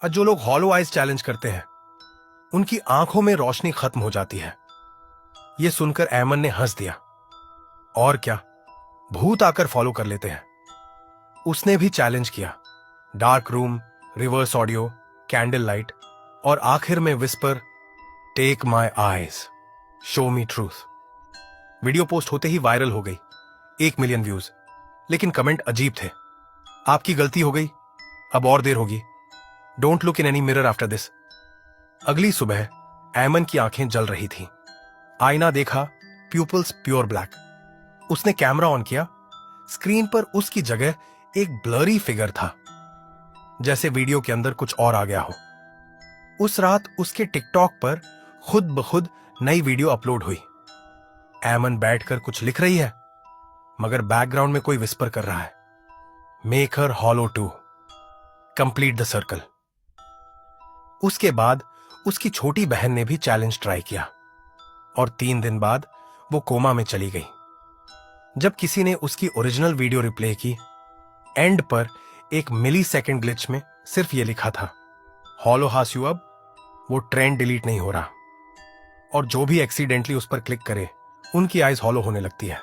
और जो लोग हॉलो आइज चैलेंज करते हैं उनकी आंखों में रोशनी खत्म हो जाती है। यह सुनकर ऐमन ने हंस दिया। और क्या, भूत आकर फॉलो कर लेते हैं। उसने भी चैलेंज किया। Dark room, reverse audio, candle light और आखिर में whisper, take my eyes, show me truth. Video post होते ही वायरल हो गई, 1 मिलियन व्यूज। लेकिन कमेंट अजीब थे। आपकी गलती हो गई, अब और देर होगी। Don't look in any mirror after this. अगली सुबह ऐमन की आंखें जल रही थीं। आईना देखा, प्यूपल्स प्योर ब्लैक। उसने कैमरा ऑन किया। स्क्रीन पर उसकी जगह एक ब्लरी फिगर था, जैसे वीडियो के अंदर कुछ और आ गया हो। उस रात उसके टिकटॉक पर खुद ब खुद नई वीडियो अपलोड हुई। ऐमन बैठकर कुछ लिख रही है, मगर बैकग्राउंड में कोई विस्पर कर रहा है, make her hollow too, complete the circle. उसके बाद उसकी छोटी बहन ने भी चैलेंज ट्राई किया और 3 दिन बाद वो कोमा में चली गई। जब किसी ने उसकी ओरिजिनल वीडियो रिप्ले की, एंड पर 1 मिली सेकेंड ग्लिच में सिर्फ ये लिखा था, हॉलो हास्यू अब, वो ट्रेंड डिलीट नहीं हो रहा। और जो भी एक्सीडेंटली उस पर क्लिक करे उनकी आइज हॉलो होने लगती है।